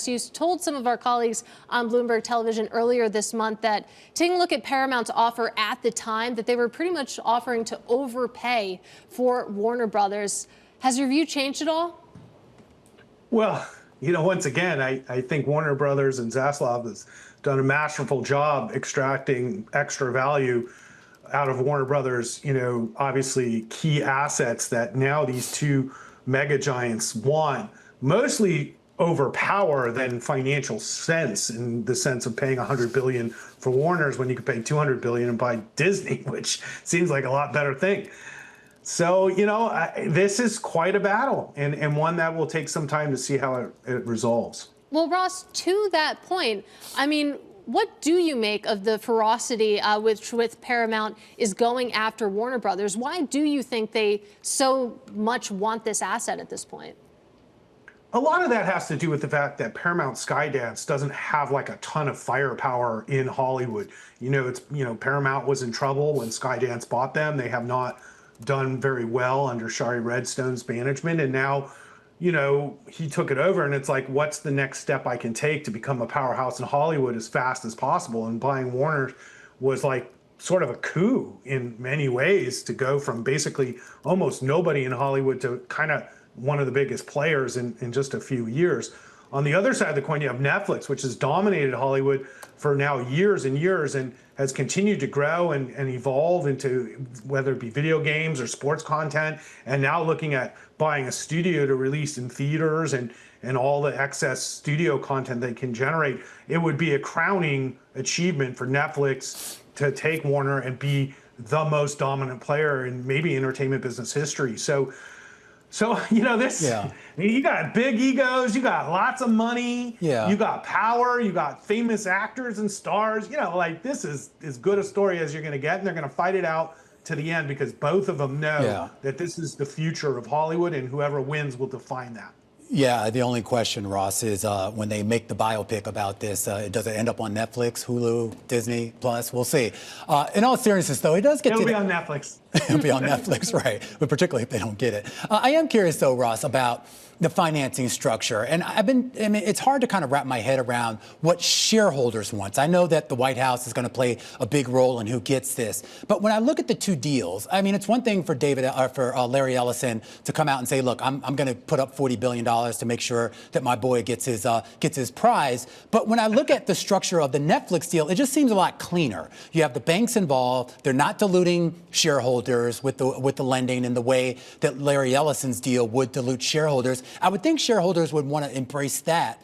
Russ, you told some of our colleagues on Bloomberg Television earlier this month that taking a look at Paramount's offer at the time, that they were pretty much offering to overpay for Warner Brothers. Has your view changed at all? Well, once again, I think Warner Brothers and Zaslav has done a masterful job extracting extra value out of Warner Brothers, obviously key assets that now these two mega giants want, mostly over power than financial sense, in the sense of paying $100 billion for Warner's when you could pay $200 billion and buy Disney, which seems like a lot better thing. So, this is quite a battle, and one that will take some time to see how it resolves. Well, Ross, to that point, I mean, what do you make of the ferocity with Paramount is going after Warner Brothers? Why do you think they so much want this asset at this point? A lot of that has to do with the fact that Paramount Skydance doesn't have like a ton of firepower in Hollywood. Paramount was in trouble when Skydance bought them. They have not done very well under Shari Redstone's management, and now he took it over, and it's like, what's the next step I can take to become a powerhouse in Hollywood as fast as possible? And buying Warner was like sort of a coup in many ways, to go from basically almost nobody in Hollywood to kind of one of the biggest players in just a few years. On the other side of the coin, you have Netflix, which has dominated Hollywood for now years and years, and has continued to grow and evolve into whether it be video games or sports content, and now looking at buying a studio to release in theaters and all the excess studio content they can generate. It would be a crowning achievement for Netflix to take Warner and be the most dominant player in maybe entertainment business history. So you got big egos, you got lots of money, you got power, you got famous actors and stars. This is as good a story as you're going to get, and they're going to fight it out to the end, because both of them know that this is the future of Hollywood, and whoever wins will define that. Yeah, the only question, Ross, is when they make the biopic about this, does it end up on Netflix, Hulu, Disney Plus? We'll see. In all seriousness, though, it does get It'll be on Netflix. It'll be on Netflix, right? But particularly if they don't get it. I am curious, though, Ross, about the financing structure. And it's hard to kind of wrap my head around what shareholders want. I know that the White House is going to play a big role in who gets this. But when I look at the two deals, it's one thing for Larry Ellison to come out and say, look, I'm going to put up $40 billion to make sure that my boy gets his prize. But when I look at the structure of the Netflix deal, it just seems a lot cleaner. You have the banks involved. They're not diluting shareholders with the lending in the way that Larry Ellison's deal would dilute shareholders. I would think shareholders would want to embrace that,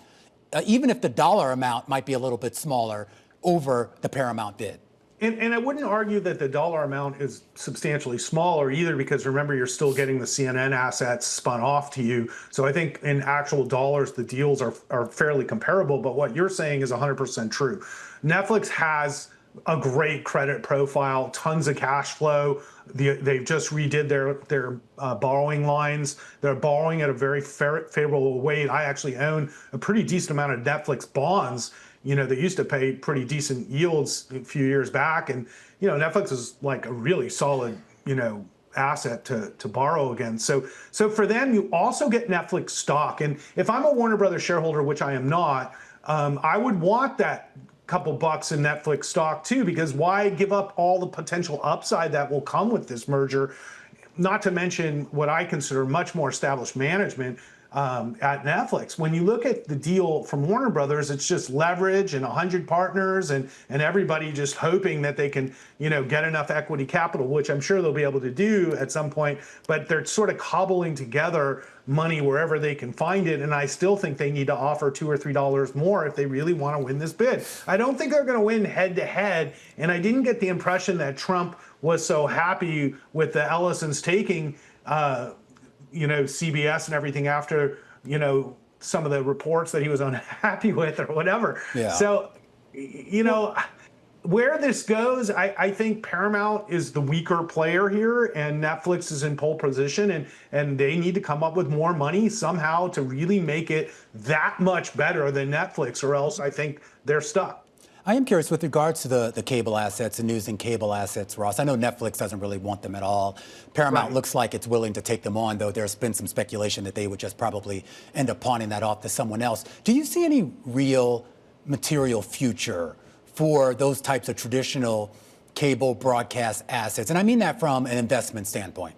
even if the dollar amount might be a little bit smaller over the Paramount bid. And I wouldn't argue that the dollar amount is substantially smaller either, because remember, you're still getting the CNN assets spun off to you. So I think in actual dollars, the deals are fairly comparable. But what you're saying is 100% true. Netflix has a great credit profile, tons of cash flow. They've just redid their borrowing lines. They're borrowing at a very favorable rate. I actually own a pretty decent amount of Netflix bonds. They used to pay pretty decent yields a few years back, and Netflix is like a really solid asset to borrow against. So for them, you also get Netflix stock. And if I'm a Warner Brothers shareholder, which I am not, I would want that couple bucks in Netflix stock too, because why give up all the potential upside that will come with this merger? Not to mention what I consider much more established management at Netflix. When you look at the deal from Warner Brothers, it's just leverage and 100 partners and everybody just hoping that they can, get enough equity capital, which I'm sure they'll be able to do at some point, but they're sort of cobbling together money wherever they can find it. And I still think they need to offer $2 or $3 more if they really want to win this bid. I don't think they're going to win head to head. And I didn't get the impression that Trump was so happy with the Ellisons taking, CBS and everything after, some of the reports that he was unhappy with or whatever. Yeah. So, where this goes, I think Paramount is the weaker player here, and Netflix is in pole position, and they need to come up with more money somehow to really make it that much better than Netflix, or else I think they're stuck. I am curious with regards to the cable assets, the news and cable assets, Ross. I know Netflix doesn't really want them at all. Paramount Right. looks like it's willing to take them on, though there's been some speculation that they would just probably end up pawning that off to someone else. Do you see any real material future for those types of traditional cable broadcast assets? And I mean that from an investment standpoint.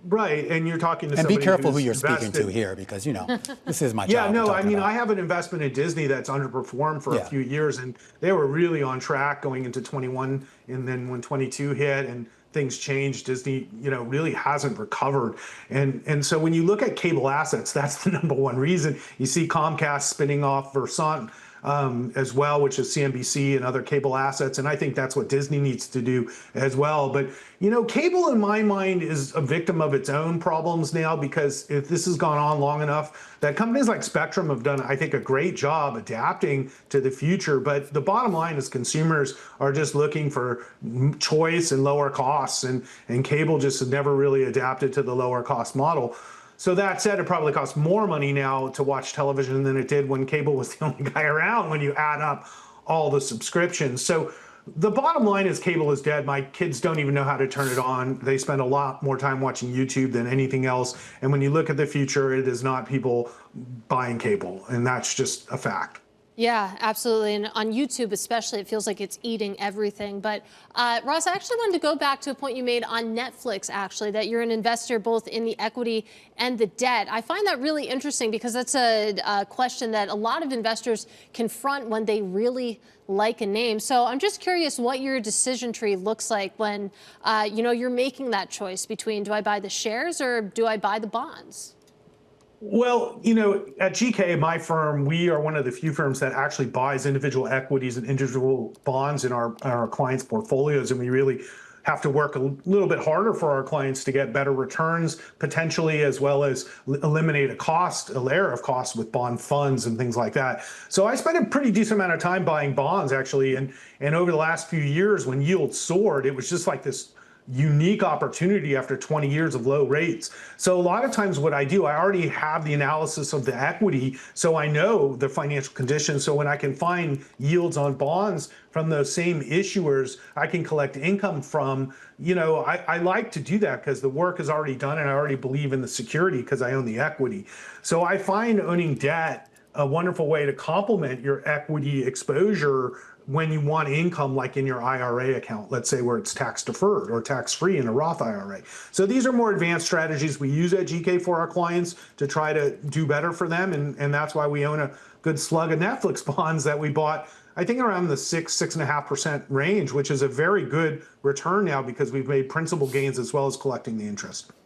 Right, and you're talking to And be somebody careful who who's you're speaking to invested. here, because, you know, this is my Yeah, job. no, we're I talking mean, about. I have an investment in Disney that's underperformed for Yeah. a few years, and they were really on track going into 21, and then when 22 hit and things changed, Disney, really hasn't recovered. And so when you look at cable assets, that's the number one reason. You see Comcast spinning off Versant as well, which is CNBC and other cable assets. And I think that's what Disney needs to do as well. But, cable in my mind is a victim of its own problems now, because if this has gone on long enough, that companies like Spectrum have done, I think, a great job adapting to the future. But the bottom line is consumers are just looking for choice and lower costs, and cable just has never really adapted to the lower cost model. So that said, it probably costs more money now to watch television than it did when cable was the only guy around, when you add up all the subscriptions. So the bottom line is cable is dead. My kids don't even know how to turn it on. They spend a lot more time watching YouTube than anything else. And when you look at the future, it is not people buying cable. And that's just a fact. Yeah, absolutely. And on YouTube especially, it feels like it's eating everything. But Ross, I actually wanted to go back to a point you made on Netflix, actually, that you're an investor both in the equity and the debt. I find that really interesting because that's a question that a lot of investors confront when they really like a name. So I'm just curious what your decision tree looks like when you're making that choice between, do I buy the shares or do I buy the bonds? Well, at GK, my firm, we are one of the few firms that actually buys individual equities and individual bonds in our clients' portfolios. And we really have to work a little bit harder for our clients to get better returns, potentially, as well as eliminate a layer of cost with bond funds and things like that. So I spent a pretty decent amount of time buying bonds, actually. And over the last few years, when yields soared, it was just like this unique opportunity after 20 years of low rates. So a lot of times what I do, I already have the analysis of the equity, so I know the financial conditions. So when I can find yields on bonds from those same issuers, I can collect income from, I like to do that because the work is already done and I already believe in the security because I own the equity. So I find owning debt a wonderful way to complement your equity exposure when you want income, like in your IRA account, let's say, where it's tax deferred or tax free in a Roth IRA. So these are more advanced strategies we use at GK for our clients to try to do better for them. And that's why we own a good slug of Netflix bonds that we bought, I think, around the 6.5% range, which is a very good return now because we've made principal gains as well as collecting the interest.